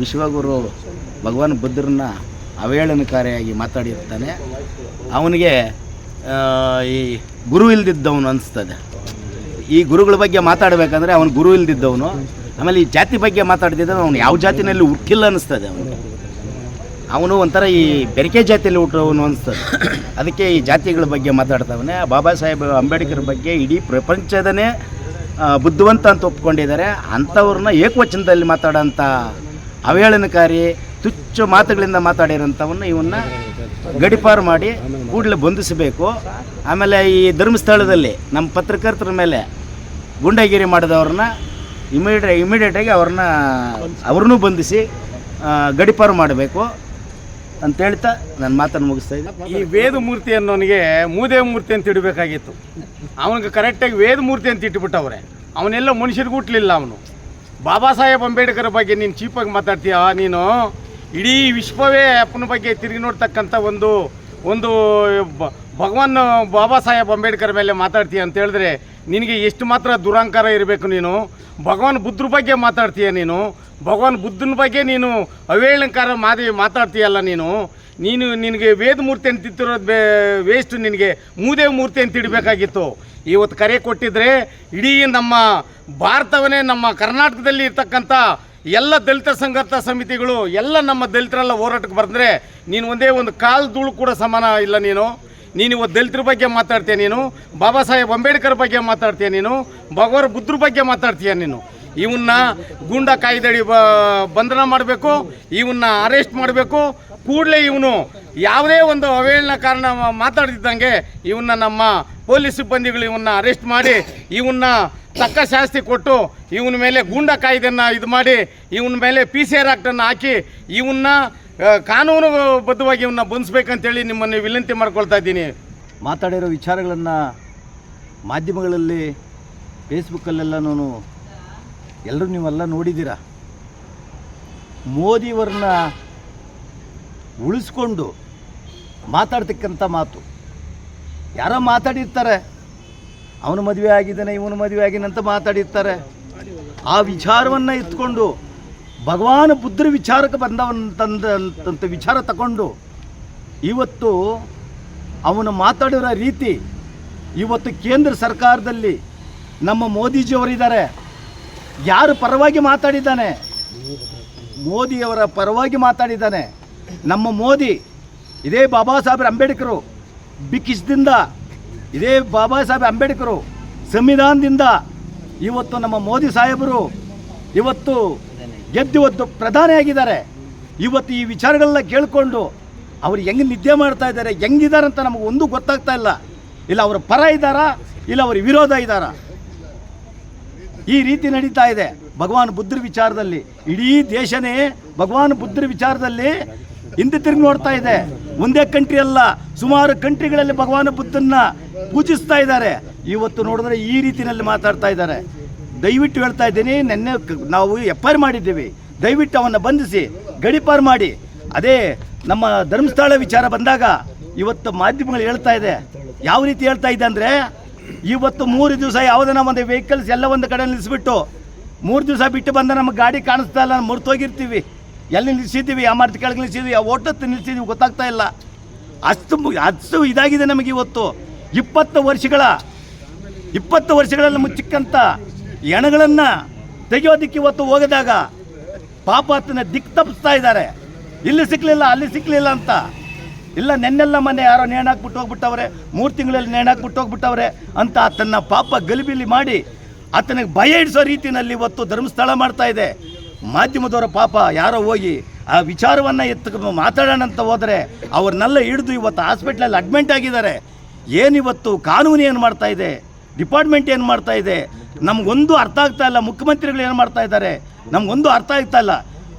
ವಿಶ್ವಗುರು ಭಗವಾನ್ ಬುದ್ಧರನ್ನ ಅವಹೇಳನಕಾರಿಯಾಗಿ ಮಾತಾಡಿರ್ತಾನೆ. ಅವನಿಗೆ ಈ ಗುರು ಇಲ್ದಿದ್ದವನು ಅನಿಸ್ತದೆ. ಈ ಗುರುಗಳ ಬಗ್ಗೆ ಮಾತಾಡಬೇಕಂದ್ರೆ ಅವನು ಗುರು ಇಲ್ದಿದ್ದವನು. ಆಮೇಲೆ ಈ ಜಾತಿ ಬಗ್ಗೆ ಮಾತಾಡ್ತಿದ್ದರೆ ಅವನು ಯಾವ ಜಾತಿನಲ್ಲಿ ಹುಟ್ಟಿಲ್ಲ ಅನ್ನಿಸ್ತದೆ. ಅವನು ಒಂಥರ ಈ ಬೆರಕೆ ಜಾತಿಯಲ್ಲಿ ಹುಟ್ಟವನು ಅನಿಸ್ತದೆ. ಅದಕ್ಕೆ ಈ ಜಾತಿಗಳ ಬಗ್ಗೆ ಮಾತಾಡ್ತಾವನೆ. ಬಾಬಾ ಸಾಹೇಬ್ ಅಂಬೇಡ್ಕರ್ ಬಗ್ಗೆ ಇಡೀ ಪ್ರಪಂಚದನೇ ಬುದ್ಧಿವಂತ ಅಂತ ಒಪ್ಕೊಂಡಿದ್ದಾರೆ. ಅಂಥವ್ರನ್ನ ಏಕವಚನದಲ್ಲಿ ಮಾತಾಡೋಂಥ ಅವಹೇಳನಕಾರಿ ತುಚ್ಚು ಮಾತುಗಳಿಂದ ಮಾತಾಡಿರೋಂಥವನ್ನ ಇವನ್ನ ಗಡೀಪಾರು ಮಾಡಿ ಕೂಡಲೇ ಬಂಧಿಸಬೇಕು. ಆಮೇಲೆ ಈ ಧರ್ಮಸ್ಥಳದಲ್ಲಿ ನಮ್ಮ ಪತ್ರಕರ್ತರ ಮೇಲೆ ಗುಂಡಾಗಿರಿ ಮಾಡಿದವ್ರನ್ನ ಇಮಿಡಿಯೇಟಾಗಿ ಅವ್ರನ್ನೂ ಬಂಧಿಸಿ ಗಡೀಪಾರು ಮಾಡಬೇಕು ಅಂತ ಹೇಳ್ತಾ ನನ್ನ ಮಾತನ್ನು ಮುಗಿಸ್ತಾ ಇದ್ದೆ. ಈ ವೇದಮೂರ್ತಿ ಅನ್ನೋನಿಗೆ ಮೂದೇ ಮೂರ್ತಿ ಅಂತ ಇಡಬೇಕಾಗಿತ್ತು. ಅವನಿಗೆ ಕರೆಕ್ಟಾಗಿ ವೇದಮೂರ್ತಿ ಅಂತ ಇಟ್ಬಿಟ್ಟವ್ರೆ. ಅವನೆಲ್ಲ ಮನುಷ್ಯರಿಗೂ ಹುಟ್ಟಲಿಲ್ಲ. ಅವನು ಬಾಬಾ ಸಾಹೇಬ್ ಅಂಬೇಡ್ಕರ್ ಬಗ್ಗೆ ನೀನು ಚೀಪಾಗಿ ಮಾತಾಡ್ತೀಯ. ನೀನು ಇಡೀ ವಿಶ್ವವೇ ಅಪ್ಪನ ಬಗ್ಗೆ ತಿರುಗಿ ನೋಡ್ತಕ್ಕಂಥ ಒಂದು ಭಗವಾನ್ ಬಾಬಾ ಸಾಹೇಬ್ ಅಂಬೇಡ್ಕರ್ ಮೇಲೆ ಮಾತಾಡ್ತೀಯ ಅಂತ ಹೇಳಿದ್ರೆ ನಿನಗೆ ಎಷ್ಟು ಮಾತ್ರ ದುರಹಂಕಾರ ಇರಬೇಕು. ನೀನು ಭಗವಾನ್ ಬುದ್ಧರ ಬಗ್ಗೆ ಮಾತಾಡ್ತೀಯ. ನೀನು ಭಗವಾನ್ ಬುದ್ಧನ ಬಗ್ಗೆ ನೀನು ಅವಹೇಳನಕಾರ ಮಾತಾಡ್ತೀಯಲ್ಲ. ನೀನು ನಿನಗೆ ವೇದಮೂರ್ತಿ ಅಂತ ತಿತ್ತಿರೋದು ವೇಸ್ಟ್, ನಿನಗೆ ಮೂದೇವ್ ಮೂರ್ತಿ ಅಂತ ಇಡಬೇಕಾಗಿತ್ತು. ಇವತ್ತು ಕರೆ ಕೊಟ್ಟಿದ್ರೆ ಇಡೀ ನಮ್ಮ ಭಾರತವನ್ನೇ, ನಮ್ಮ ಕರ್ನಾಟಕದಲ್ಲಿ ಇರ್ತಕ್ಕಂಥ ಎಲ್ಲ ದಲಿತ ಸಂಘರ್ಷ ಸಮಿತಿಗಳು ಎಲ್ಲ ನಮ್ಮ ದಲಿತರೆಲ್ಲ ಹೋರಾಟಕ್ಕೆ ಬಂದರೆ ನೀನು ಒಂದೇ ಒಂದು ಕಾಲು ಧೂಳು ಕೂಡ ಸಮಾನ ಇಲ್ಲ. ನೀನು ಇವತ್ತು ದಲಿತರ ಬಗ್ಗೆ ಮಾತಾಡ್ತೀಯ, ನೀನು ಬಾಬಾ ಸಾಹೇಬ್ ಅಂಬೇಡ್ಕರ್ ಬಗ್ಗೆ ಮಾತಾಡ್ತೀಯ, ನೀನು ಭಗವಾನ್ ಬುದ್ಧರ ಬಗ್ಗೆ ಮಾತಾಡ್ತೀಯ. ನೀನು ಇವನ್ನ ಗೂಂಡಾ ಕಾಯ್ದೆಡಿ ಬಂಧನ ಮಾಡಬೇಕು, ಇವನ್ನ ಅರೆಸ್ಟ್ ಮಾಡಬೇಕು. ಕೂಡಲೇ ಇವನು ಯಾವುದೇ ಒಂದು ಅವೇಳನ ಕಾರಣ ಮಾತಾಡ್ತಿದ್ದಂಗೆ ಇವನ್ನ ನಮ್ಮ ಪೊಲೀಸ್ ಸಿಬ್ಬಂದಿಗಳು ಇವನ್ನ ಅರೆಸ್ಟ್ ಮಾಡಿ ಇವನ್ನ ತಕ್ಕ ಶಾಸ್ತಿ ಕೊಟ್ಟು ಇವನ ಮೇಲೆ ಗೂಂಡಾ ಕಾಯ್ದೆಯನ್ನು ಇದು ಮಾಡಿ ಇವನ ಮೇಲೆ PCR ಆ್ಯಕ್ಟನ್ನು ಹಾಕಿ ಇವನ್ನ ಕಾನೂನುಬದ್ಧವಾಗಿ ಇವನ್ನ ಬಂಧಿಸ್ಬೇಕಂತೇಳಿ ನಿಮ್ಮನ್ನು ವಿನಂತಿ ಮಾಡ್ಕೊಳ್ತಾ ಇದ್ದೀನಿ. ಮಾತಾಡಿರೋ ವಿಚಾರಗಳನ್ನು ಮಾಧ್ಯಮಗಳಲ್ಲಿ ಫೇಸ್ಬುಕ್ಕಲ್ಲೆಲ್ಲನೂ ಎಲ್ಲರೂ ನೀವೆಲ್ಲ ನೋಡಿದ್ದೀರ. ಮೋದಿಯವ್ರನ್ನ ಉಳಿಸ್ಕೊಂಡು ಮಾತಾಡ್ತಕ್ಕಂಥ ಮಾತು ಯಾರೋ ಮಾತಾಡಿರ್ತಾರೆ, ಅವನು ಮದುವೆ ಆಗಿದ್ದಾನೆ ಇವನು ಮದುವೆ ಆಗಿನ ಅಂತ ಮಾತಾಡಿರ್ತಾರೆ. ಆ ವಿಚಾರವನ್ನು ಎತ್ಕೊಂಡು ಭಗವಾನ್ ಬುದ್ಧರ ವಿಚಾರಕ್ಕೆ ಬಂದವಂತ ವಿಚಾರ ತಗೊಂಡು ಇವತ್ತು ಅವನು ಮಾತಾಡಿರೋ ರೀತಿ, ಇವತ್ತು ಕೇಂದ್ರ ಸರ್ಕಾರದಲ್ಲಿ ನಮ್ಮ ಮೋದಿಜಿಯವರಿದ್ದಾರೆ. ಯಾರು ಪರವಾಗಿ ಮಾತಾಡಿದ್ದಾನೆ? ಮೋದಿಯವರ ಪರವಾಗಿ ಮಾತಾಡಿದ್ದಾನೆ ನಮ್ಮ ಮೋದಿ. ಇದೇ ಬಾಬಾ ಸಾಹೇಬ್ ಅಂಬೇಡ್ಕರು ಬಿಕ್ಕಿಸ್ದಿಂದ, ಇದೇ ಬಾಬಾ ಸಾಹೇಬ್ ಅಂಬೇಡ್ಕರು ಸಂವಿಧಾನದಿಂದ ಇವತ್ತು ನಮ್ಮ ಮೋದಿ ಸಾಹೇಬರು ಇವತ್ತು ಗೆದ್ದು ಪ್ರಧಾನಿಯಾಗಿದ್ದಾರೆ. ಇವತ್ತು ಈ ವಿಚಾರಗಳನ್ನ ಕೇಳಿಕೊಂಡು ಅವ್ರು ಹೆಂಗೆ ನಿದ್ದೆ ಮಾಡ್ತಾ ಇದ್ದಾರೆ, ಹೆಂಗಿದ್ದಾರೆ ಅಂತ ನಮಗೆ ಒಂದು ಗೊತ್ತಾಗ್ತಾ ಇಲ್ಲ. ಇಲ್ಲ ಅವರ ಪರ ಇದ್ದಾರಾ, ಇಲ್ಲ ಅವರ ವಿರೋಧ ಇದ್ದಾರಾ? ಈ ರೀತಿ ನಡೀತಾ ಇದೆ ಭಗವಾನ್ ಬುದ್ಧರ ವಿಚಾರದಲ್ಲಿ. ಇಡೀ ದೇಶನೇ ಭಗವಾನ್ ಬುದ್ಧರ ವಿಚಾರದಲ್ಲಿ ಹಿಂದೆ ತಿರುಗಿ ನೋಡ್ತಾ ಇದೆ. ಒಂದೇ ಕಂಟ್ರಿ ಅಲ್ಲ, ಸುಮಾರು ಕಂಟ್ರಿಗಳಲ್ಲಿ ಭಗವಾನ್ ಬುದ್ಧನ್ನ ಪೂಜಿಸ್ತಾ ಇದ್ದಾರೆ. ಇವತ್ತು ನೋಡಿದ್ರೆ ಈ ರೀತಿಯಲ್ಲಿ ಮಾತಾಡ್ತಾ ಇದ್ದಾರೆ. ದಯವಿಟ್ಟು ಹೇಳ್ತಾ ಇದ್ದೀನಿ, ನಿನ್ನೆ ನಾವು FIR ಮಾಡಿದ್ದೀವಿ, ದಯವಿಟ್ಟು ಅವನ್ನ ಬಂಧಿಸಿ ಗಡೀಪಾರು ಮಾಡಿ. ಅದೇ ನಮ್ಮ ಧರ್ಮಸ್ಥಳ ವಿಚಾರ ಬಂದಾಗ ಇವತ್ತು ಮಾಧ್ಯಮಗಳು ಹೇಳ್ತಾ ಇದೆ, ಯಾವ ರೀತಿ ಹೇಳ್ತಾ ಇದೆ ಅಂದರೆ, ಇವತ್ತು 3 ದಿವಸ ಯಾವುದನ್ನ ಒಂದು ವೆಹಿಕಲ್ಸ್ ಎಲ್ಲ ಒಂದು ಕಡೆ ನಿಲ್ಲಿಸ್ಬಿಟ್ಟು 3 ದಿವಸ ಬಿಟ್ಟು ಬಂದ ನಮಗೆ ಗಾಡಿ ಕಾಣಿಸ್ತಾ ಇಲ್ಲ, ಮುರ್ತೋಗಿರ್ತೀವಿ. ಎಲ್ಲಿ ನಿಲ್ಲಿಸಿದ್ದೀವಿ, ಆ ಮರದ ಕೆಳಗೆ ನಿಲ್ಲಿಸಿದ್ವಿ, ಆ ಓಟತ್ತು ನಿಲ್ಲಿಸಿದ್ವಿ, ಗೊತ್ತಾಗ್ತಾ ಇಲ್ಲ. ಅಷ್ಟು ಇದಾಗಿದೆ ನಮಗೆ. ಇವತ್ತು 20 ವರ್ಷಗಳಲ್ಲಿ ಮುಚ್ಚಿಕ್ಕಂಥ ಹೆಣಗಳನ್ನು ತೆಗೆಯೋದಕ್ಕೆ ಇವತ್ತು ಹೋಗಿದಾಗ ಪಾಪ ಅದನ್ನ ದಿಕ್ಕು ತಪ್ಪಿಸ್ತಾ ಇದ್ದಾರೆ. ಇಲ್ಲಿ ಸಿಕ್ಕಲಿಲ್ಲ ಅಲ್ಲಿ ಸಿಕ್ಕಲಿಲ್ಲ ಅಂತ. ಇಲ್ಲ ನೆನ್ನೆಲ್ಲ ಮೊನ್ನೆ ಯಾರೋ ನೇಣಾಕ್ಬಿಟ್ಟು ಹೋಗ್ಬಿಟ್ಟವ್ರೆ, 3 ತಿಂಗಳಲ್ಲಿ ನೇಣಾಕ್ಬಿಟ್ಟು ಹೋಗ್ಬಿಟ್ಟವ್ರೆ ಅಂತ ಆತನ ಪಾಪ ಗಲಿಬಿಲಿ ಮಾಡಿ ಆತನಿಗೆ ಭಯ ಇಡಿಸೋ ರೀತಿಯಲ್ಲಿ ಇವತ್ತು ಧರ್ಮಸ್ಥಳ ಮಾಡ್ತಾ ಇದೆ. ಮಾಧ್ಯಮದವರ ಪಾಪ ಯಾರೋ ಹೋಗಿ ಆ ವಿಚಾರವನ್ನು ಮಾತಾಡೋಣ ಅಂತ ಹೋದರೆ ಅವ್ರನ್ನೆಲ್ಲ ಹಿಡಿದು ಇವತ್ತು ಹಾಸ್ಪಿಟ್ಲಲ್ಲಿ ಅಡ್ಮಿಟ್ ಆಗಿದ್ದಾರೆ. ಏನಿವತ್ತು ಕಾನೂನು ಏನು ಮಾಡ್ತಾ ಇದೆ, ಡಿಪಾರ್ಟ್ಮೆಂಟ್ ಏನು ಮಾಡ್ತಾ ಇದೆ, ನಮಗೊಂದು ಅರ್ಥ ಆಗ್ತಾ ಇಲ್ಲ. ಮುಖ್ಯಮಂತ್ರಿಗಳು ಏನು ಮಾಡ್ತಾ ಇದ್ದಾರೆ ನಮಗೊಂದು ಅರ್ಥ ಆಗ್ತಾ ಇಲ್ಲ.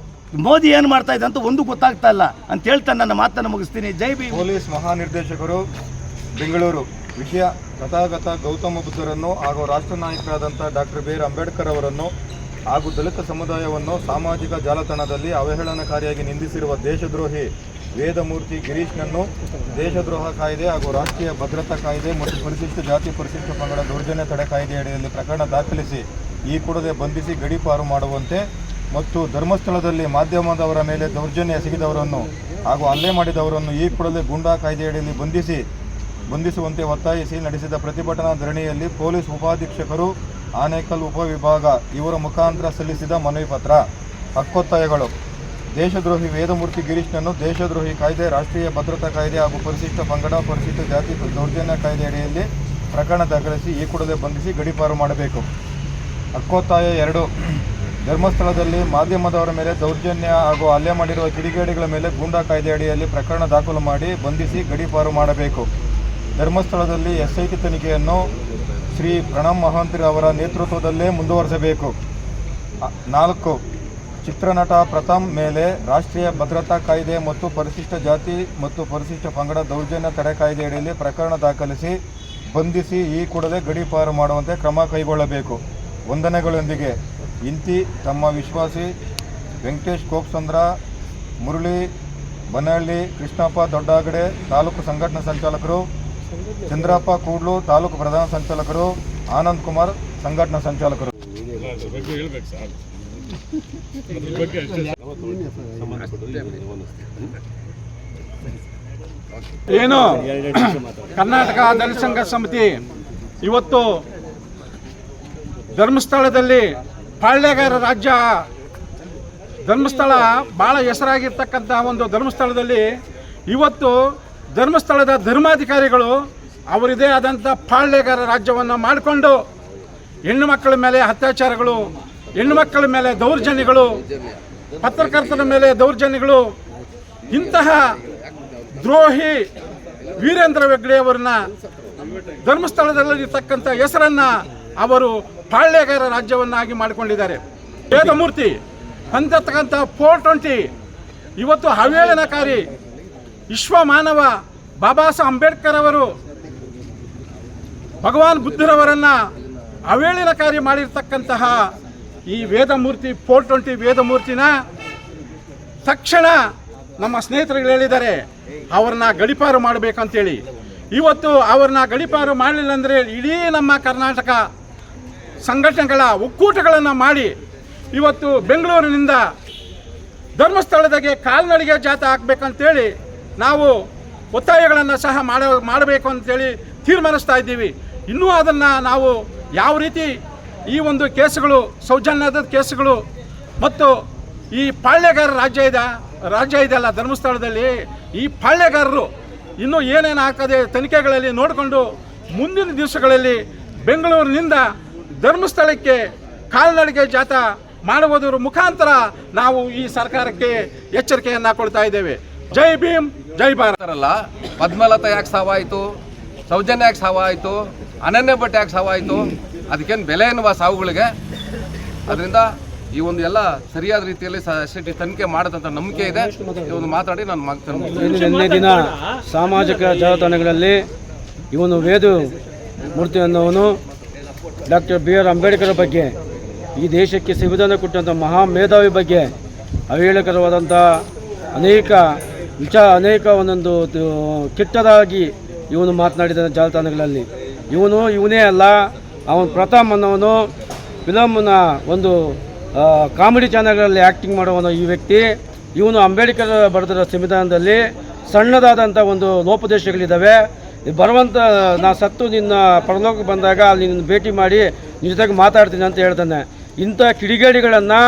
ಮೋದಿ ಏನು ಮಾಡ್ತಾ ಇದೆ ಅಂತ ಒಂದು ಗೊತ್ತಾಗ್ತಾ ಇಲ್ಲ ಅಂತ ಹೇಳ್ತಾ ನನ್ನ ಮಾತನ್ನು ಮುಗಿಸ್ತೀನಿ. ಜೈ ಭೀಮ್. ಪೊಲೀಸ್ ಮಹಾನಿರ್ದೇಶಕರು ಬೆಂಗಳೂರು ವಿಷಯ ತಥಾಗತ ಗೌತಮ ಬುದ್ಧರನ್ನು ಹಾಗೂ ರಾಷ್ಟ್ರ ನಾಯಕರಾದಂಥ ಡಾಕ್ಟರ್ ಬಿ ಆರ್ ಅಂಬೇಡ್ಕರ್ ಅವರನ್ನು ಹಾಗೂ ದಲಿತ ಸಮುದಾಯವನ್ನು ಸಾಮಾಜಿಕ ಜಾಲತಾಣದಲ್ಲಿ ಅವಹೇಳನಕಾರಿಯಾಗಿ ನಿಂದಿಸಿರುವ ದೇಶದ್ರೋಹಿ ವೇದಮೂರ್ತಿ ಗಿರೀಶ್ನನ್ನು ದೇಶದ್ರೋಹ ಕಾಯ್ದೆ ಹಾಗೂ ರಾಷ್ಟ್ರೀಯ ಭದ್ರತಾ ಕಾಯ್ದೆ ಮತ್ತು ಪರಿಶಿಷ್ಟ ಜಾತಿ ಪರಿಶಿಷ್ಟ ಪಂಗಡ ದೌರ್ಜನ್ಯ ತಡೆ ಕಾಯ್ದೆ ಅಡಿಯಲ್ಲಿ ಪ್ರಕರಣ ದಾಖಲಿಸಿ ಈ ಕೂಡಲೇ ಬಂಧಿಸಿ ಗಡೀಪಾರು ಮಾಡುವಂತೆ ಮತ್ತು ಧರ್ಮಸ್ಥಳದಲ್ಲಿ ಮಾಧ್ಯಮದವರ ಮೇಲೆ ದೌರ್ಜನ್ಯ ಎಸಗಿದವರನ್ನು ಹಾಗೂ ಹಲ್ಲೆ ಮಾಡಿದವರನ್ನು ಈ ಕೂಡಲೇ ಗೂಂಡಾ ಕಾಯ್ದೆಯಡಿಯಲ್ಲಿ ಬಂಧಿಸುವಂತೆ ಒತ್ತಾಯಿಸಿ ನಡೆಸಿದ ಪ್ರತಿಭಟನಾ ಧರಣಿಯಲ್ಲಿ ಪೊಲೀಸ್ ಉಪಾಧೀಕ್ಷಕರು ಆನೇಕಲ್ ಉಪವಿಭಾಗ ಇವರ ಮುಖಾಂತರ ಸಲ್ಲಿಸಿದ ಮನವಿ ಪತ್ರ. ಹಕ್ಕೊತ್ತಾಯಗಳು: ದೇಶದ್ರೋಹಿ ವೇದಮೂರ್ತಿ ಗಿರೀಶ್ನನ್ನು ದೇಶದ್ರೋಹಿ ಕಾಯ್ದೆ, ರಾಷ್ಟ್ರೀಯ ಭದ್ರತಾ ಕಾಯ್ದೆ ಹಾಗೂ ಪರಿಶಿಷ್ಟ ಪಂಗಡ ಪರಿಶಿಷ್ಟ ಜಾತಿ ದೌರ್ಜನ್ಯ ಕಾಯ್ದೆ ಅಡಿಯಲ್ಲಿ ಪ್ರಕರಣ ದಾಖಲಿಸಿ ಈ ಕೂಡಲೇ ಬಂಧಿಸಿ ಗಡೀಪಾರು ಮಾಡಬೇಕು. ಹಕ್ಕೊತ್ತಾಯ 2, ಧರ್ಮಸ್ಥಳದಲ್ಲಿ ಮಾಧ್ಯಮದವರ ಮೇಲೆ ದೌರ್ಜನ್ಯ ಹಾಗೂ ಹಲ್ಲೆ ಮಾಡಿರುವ ಕಿಡಿಗೇಡಿಗಳ ಮೇಲೆ ಗೂಂಡಾ ಕಾಯ್ದೆ ಅಡಿಯಲ್ಲಿ ಪ್ರಕರಣ ದಾಖಲು ಮಾಡಿ ಬಂಧಿಸಿ ಗಡೀಪಾರು ಮಾಡಬೇಕು. ಧರ್ಮಸ್ಥಳದಲ್ಲಿ SIT ತನಿಖೆಯನ್ನು ಶ್ರೀ ಪ್ರಣಮ್ ಮಹಾಂತ್ರಿ ಅವರ ನೇತೃತ್ವದಲ್ಲೇ ಮುಂದುವರಿಸಬೇಕು. 4, ಚಿತ್ರನಟ ಪ್ರಥಮ್ ಮೇಲೆ ರಾಷ್ಟ್ರೀಯ ಭದ್ರತಾ ಕಾಯ್ದೆ ಮತ್ತು ಪರಿಶಿಷ್ಟ ಜಾತಿ ಮತ್ತು ಪರಿಶಿಷ್ಟ ಪಂಗಡ ದೌರ್ಜನ್ಯ ತಡೆ ಕಾಯ್ದೆ ಅಡಿಯಲ್ಲಿ ಪ್ರಕರಣ ದಾಖಲಿಸಿ ಬಂಧಿಸಿ ಈ ಕೂಡಲೇ ಗಡೀಪಾರು ಮಾಡುವಂತೆ ಕ್ರಮ ಕೈಗೊಳ್ಳಬೇಕು. ವಂದನೆಗಳೊಂದಿಗೆ ಇಂತಿ ತಮ್ಮ ವಿಶ್ವಾಸಿ ವೆಂಕಟೇಶ್ ಕೋಪ್ಸಂದ್ರ, ಮುರಳಿ ಬನಹಳ್ಳಿ, ಕೃಷ್ಣಪ್ಪ ದೊಡ್ಡಾಗಡೆ ತಾಲೂಕು ಸಂಘಟನಾ ಸಂಚಾಲಕರು, ಚಂದ್ರಪ್ಪ ಕೂಡ್ಲು ತಾಲೂಕು ಪ್ರಧಾನ ಸಂಚಾಲಕರು, ಆನಂದ್ ಕುಮಾರ್ ಸಂಘಟನಾ ಸಂಚಾಲಕರು. ಏನು ಕರ್ನಾಟಕ ದಲಿತ ಸಂಘರ್ಷ ಸಮಿತಿ ಇವತ್ತು ಧರ್ಮಸ್ಥಳದಲ್ಲಿ ಪಾಳ್ಯಗಾರ ರಾಜ್ಯ, ಧರ್ಮಸ್ಥಳ ಭಾಳ ಹೆಸರಾಗಿರ್ತಕ್ಕಂಥ ಒಂದು ಧರ್ಮಸ್ಥಳದಲ್ಲಿ ಇವತ್ತು ಧರ್ಮಸ್ಥಳದ ಧರ್ಮಾಧಿಕಾರಿಗಳು ಅವರಿದೇ ಆದಂಥ ಪಾಳ್ಯಗಾರ ರಾಜ್ಯವನ್ನು ಮಾಡಿಕೊಂಡು ಹೆಣ್ಣು ಮಕ್ಕಳ ಮೇಲೆ ಅತ್ಯಾಚಾರಗಳು, ಹೆಣ್ಣು ಮಕ್ಕಳ ಮೇಲೆ ದೌರ್ಜನ್ಯಗಳು, ಪತ್ರಕರ್ತರ ಮೇಲೆ ದೌರ್ಜನ್ಯಗಳು, ಇಂತಹ ದ್ರೋಹಿ ವೀರೇಂದ್ರ ಹೆಗ್ಗಡೆ ಅವರನ್ನ ಧರ್ಮಸ್ಥಳದಲ್ಲಿರ್ತಕ್ಕಂಥ ಹೆಸರನ್ನು ಅವರು ಪಾಳ್ಯಗಾರ ರಾಜ್ಯವನ್ನಾಗಿ ಮಾಡಿಕೊಂಡಿದ್ದಾರೆ. ವೇದಮೂರ್ತಿ ಹೊಂದತಕ್ಕಂಥ 420 ಇವತ್ತು ಅವೇಳನಕಾರಿ ವಿಶ್ವ ಮಾನವ ಬಾಬಾ ಸಾಹೇಬ್ ಅಂಬೇಡ್ಕರ್ ಅವರು ಭಗವಾನ್ ಬುದ್ಧರವರನ್ನು ಅವೇಳನಕಾರಿ ಮಾಡಿರ್ತಕ್ಕಂತಹ ಈ ವೇದಮೂರ್ತಿ 420 ವೇದಮೂರ್ತಿನ ತಕ್ಷಣ ನಮ್ಮ ಸ್ನೇಹಿತರುಗಳು ಹೇಳಿದ್ದಾರೆ ಅವ್ರನ್ನ ಗಡೀಪಾರು ಮಾಡಬೇಕಂತೇಳಿ. ಇವತ್ತು ಅವ್ರನ್ನ ಗಡೀಪಾರು ಮಾಡಲಿಲ್ಲ ಅಂದರೆ ಇಡೀ ನಮ್ಮ ಕರ್ನಾಟಕ ಸಂಘಟನೆಗಳ ಒಕ್ಕೂಟಗಳನ್ನು ಮಾಡಿ ಇವತ್ತು ಬೆಂಗಳೂರಿನಿಂದ ಧರ್ಮಸ್ಥಳದಾಗೆ ಕಾಲ್ನಡಿಗೆ ಜಾಥಾ ಹಾಕಬೇಕಂತೇಳಿ ನಾವು ಒತ್ತಾಯಗಳನ್ನು ಸಹ ಮಾಡಬೇಕು ಅಂತೇಳಿ ತೀರ್ಮಾನಿಸ್ತಾ ಇದ್ದೀವಿ. ಇನ್ನೂ ಅದನ್ನು ನಾವು ಯಾವ ರೀತಿ ಈ ಒಂದು ಕೇಸುಗಳು, ಸೌಜನ್ಯದ ಕೇಸುಗಳು ಮತ್ತು ಈ ಪಾಳ್ಯಗಾರ ರಾಜ್ಯ ಇದೆಯಲ್ಲ ಧರ್ಮಸ್ಥಳದಲ್ಲಿ, ಈ ಪಾಳ್ಯಗಾರರು ಇನ್ನೂ ಏನೇನು ಹಾಕದೆ ತನಿಖೆಗಳಲ್ಲಿ ನೋಡಿಕೊಂಡು ಮುಂದಿನ ದಿವಸಗಳಲ್ಲಿ ಬೆಂಗಳೂರಿನಿಂದ ಧರ್ಮಸ್ಥಳಕ್ಕೆ ಕಾಲ್ನಡಿಗೆ ಜಾಥಾ ಮಾಡುವುದರ ಮುಖಾಂತರ ನಾವು ಈ ಸರ್ಕಾರಕ್ಕೆ ಎಚ್ಚರಿಕೆಯನ್ನು ಕೊಡ್ತಾ ಇದ್ದೇವೆ. ಜೈ ಭೀಮ್, ಜೈ ಭಾರತ್. ಅಲ್ಲ, ಪದ್ಮಲತಾ ಯಾಕೆ ಸಾವಾಯಿತು, ಸೌಜನ್ಯ ಯಾಕೆ ಸಾವಾಯಿತು, ಅನನ್ಯ ಭಟ್ ಯಾಕೆ ಸಾವಾಯಿತು, ಅದಕ್ಕೇನು ಬೆಲೆ ಎನ್ನುವ ಸಾವುಗಳಿಗೆ. ಅದರಿಂದ ಈ ಒಂದು ಎಲ್ಲ ಸರಿಯಾದ ರೀತಿಯಲ್ಲಿ SIT ತನಿಖೆ ಮಾಡೋದಂತ ನಂಬಿಕೆ ಇದೆ. ಇವನು ಮಾತಾಡಿ ನಾನು ನಿನ್ನೆ ದಿನ ಸಾಮಾಜಿಕ ಜಾಲತಾಣಗಳಲ್ಲಿ ಇವನು ವೇದ ಮೂರ್ತಿ ಅನ್ನೋನು ಡಾಕ್ಟರ್ BR ಅಂಬೇಡ್ಕರ್ ಬಗ್ಗೆ, ಈ ದೇಶಕ್ಕೆ ಸಂವಿಧಾನ ಕೊಟ್ಟಂಥ ಮಹಾ ಮೇಧಾವಿ ಬಗ್ಗೆ ಅವೇಳಕರವಾದಂಥ ಅನೇಕ ಒಂದೊಂದು ಕೆಟ್ಟದಾಗಿ ಇವನು ಮಾತನಾಡಿದ ಜಾಲತಾಣಗಳಲ್ಲಿ. ಇವನೇ ಅಲ್ಲ, ಅವನು ಪ್ರಥಮ್ ಅನ್ನೋನು ಫಿಲಮ್ನ ಒಂದು ಕಾಮಿಡಿ ಚಾನಲ್ಗಳಲ್ಲಿ ಆ್ಯಕ್ಟಿಂಗ್ ಮಾಡುವನು ಈ ವ್ಯಕ್ತಿ. ಇವನು ಅಂಬೇಡ್ಕರ್ ಬರೆದಿರೋ ಸಂವಿಧಾನದಲ್ಲಿ ಸಣ್ಣದಾದಂಥ ಒಂದು ಲೋಪದೋಷಗಳಿದ್ದಾವೆ. ಬರುವಂಥ ನಾ ಸತ್ತು ನಿನ್ನ ಪರಲೋಕ ಬಂದಾಗ ಅಲ್ಲಿ ನಿನ್ನ ಭೇಟಿ ಮಾಡಿ ನಿನ್ನ ಜೊತೆಗೆ ಮಾತಾಡ್ತೀನಿ ಅಂತ ಹೇಳ್ತಾನೆ. ಇಂಥ ಕಿಡಿಗೇಡಿಗಳನ್ನು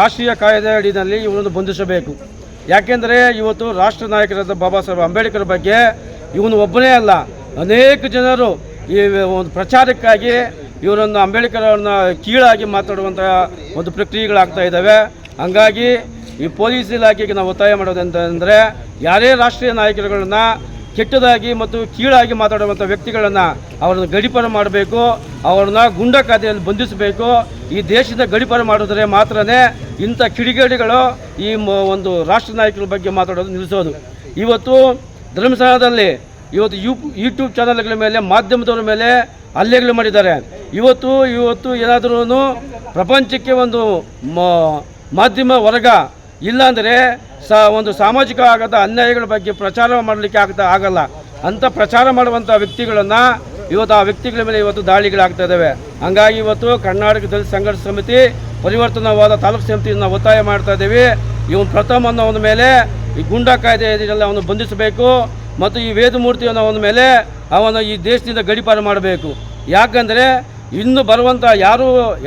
ರಾಷ್ಟ್ರೀಯ ಕಾಯ್ದೆ ಅಡಿಯಲ್ಲಿ ಇವನನ್ನು ಬಂಧಿಸಬೇಕು. ಯಾಕೆಂದರೆ ಇವತ್ತು ರಾಷ್ಟ್ರ ನಾಯಕರಾದ ಬಾಬಾ ಸಾಹೇಬ್ ಅಂಬೇಡ್ಕರ್ ಬಗ್ಗೆ ಇವನು ಒಬ್ಬನೇ ಅಲ್ಲ, ಅನೇಕ ಜನರು ಈ ಒಂದು ಪ್ರಚಾರಕ್ಕಾಗಿ ಇವರನ್ನು ಅಂಬೇಡ್ಕರ್ ಅವ್ರನ್ನ ಕೀಳಾಗಿ ಮಾತಾಡುವಂಥ ಒಂದು ಪ್ರಕ್ರಿಯೆಗಳಾಗ್ತಾ ಇದ್ದಾವೆ. ಹಂಗಾಗಿ ಈ ಪೊಲೀಸ್ ಇಲಾಖೆಗೆ ನಾವು ಒತ್ತಾಯ ಮಾಡೋದಂತಂದರೆ ಯಾರೇ ರಾಷ್ಟ್ರೀಯ ನಾಯಕರುಗಳನ್ನ ಕೆಟ್ಟದಾಗಿ ಮತ್ತು ಕೀಳಾಗಿ ಮಾತಾಡುವಂಥ ವ್ಯಕ್ತಿಗಳನ್ನು ಅವರನ್ನು ಗಡೀಪಾರು ಮಾಡಬೇಕು, ಅವ್ರನ್ನ ಗುಂಡ ಖಾತೆಯಲ್ಲಿ ಬಂಧಿಸಬೇಕು. ಈ ದೇಶದ ಗಡೀಪಾರು ಮಾಡಿದ್ರೆ ಮಾತ್ರನೇ ಇಂಥ ಕಿಡಿಗೇಡಿಗಳು ಈ ಒಂದು ರಾಷ್ಟ್ರ ನಾಯಕರ ಬಗ್ಗೆ ಮಾತಾಡೋದು ನಿಲ್ಲಿಸೋದು. ಇವತ್ತು ಧರ್ಮಸ್ಥಳದಲ್ಲಿ ಯೂಟ್ಯೂಬ್ ಚಾನಲ್ಗಳ ಮೇಲೆ, ಮಾಧ್ಯಮದವರ ಮೇಲೆ ಹಲ್ಲೆಗಳು ಮಾಡಿದ್ದಾರೆ. ಇವತ್ತು ಏನಾದರೂ ಪ್ರಪಂಚಕ್ಕೆ ಒಂದು ಮಾಧ್ಯಮ ವರ್ಗ ಇಲ್ಲಾಂದರೆ ಒಂದು ಸಾಮಾಜಿಕ ಆಗದ ಅನ್ಯಾಯಗಳ ಬಗ್ಗೆ ಪ್ರಚಾರ ಮಾಡಲಿಕ್ಕೆ ಆಗಲ್ಲ. ಅಂಥ ಪ್ರಚಾರ ಮಾಡುವಂಥ ವ್ಯಕ್ತಿಗಳನ್ನು ಆ ವ್ಯಕ್ತಿಗಳ ಮೇಲೆ ದಾಳಿಗಳಾಗ್ತಾ ಇದ್ದಾವೆ. ಹಂಗಾಗಿ ಕರ್ನಾಟಕ ದಲಿತ ಸಂಘರ್ಷ ಸಮಿತಿ ಪರಿವರ್ತನವಾದ ತಾಲೂಕು ಸಮಿತಿಯನ್ನು ಒತ್ತಾಯ ಮಾಡ್ತಾ ಇದ್ದೀವಿ. ಇವನು ಪ್ರಥಮ್ ಅನ್ನೋನ ಮೇಲೆ ಈ ಗೂಂಡಾ ಕಾಯ್ದೆ ಇದೆಲ್ಲ ಅವನು ಬಂಧಿಸಬೇಕು ಮತ್ತು ಈ ವೇದಮೂರ್ತಿ ಅನ್ನೋನ ಮೇಲೆ ಅವನು ಈ ದೇಶದಿಂದ ಗಡೀಪಾರು ಮಾಡಬೇಕು. ಯಾಕಂದರೆ ಇನ್ನು ಬರುವಂಥ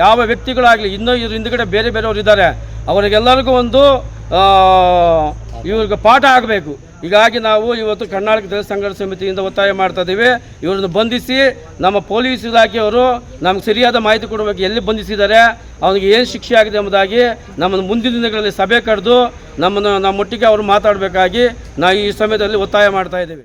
ಯಾವ ವ್ಯಕ್ತಿಗಳಾಗಲಿ, ಇನ್ನೂ ಇದ್ರ ಹಿಂದುಗಡೆ ಬೇರೆಯವರು ಇದ್ದಾರೆ, ಅವರಿಗೆಲ್ಲರಿಗೂ ಇವ್ರಿಗೆ ಪಾಠ ಆಗಬೇಕು. ಹೀಗಾಗಿ ನಾವು ಇವತ್ತು ಕರ್ನಾಟಕ ದಲಿತ ಸಂಘರ್ಷ ಸಮಿತಿಯಿಂದ ಒತ್ತಾಯ ಮಾಡ್ತಾ ಇದ್ದೀವಿ. ಇವರನ್ನು ಬಂಧಿಸಿ ನಮ್ಮ ಪೊಲೀಸ್ ಇಲಾಖೆಯವರು ನಮ್ಗೆ ಸರಿಯಾದ ಮಾಹಿತಿ ಕೊಡಬೇಕು, ಎಲ್ಲಿ ಬಂಧಿಸಿದ್ದಾರೆ, ಅವನಿಗೆ ಏನು ಶಿಕ್ಷೆ ಆಗಿದೆ ಎಂಬುದಾಗಿ ನಮ್ಮನ್ನು ಮುಂದಿನ ದಿನಗಳಲ್ಲಿ ಸಭೆ ಕರೆದು ನಮ್ಮೊಟ್ಟಿಗೆ ಅವರು ಮಾತಾಡಬೇಕಾಗಿ ನಾವು ಈ ಸಮಯದಲ್ಲಿ ಒತ್ತಾಯ ಮಾಡ್ತಾ ಇದ್ದೀವಿ.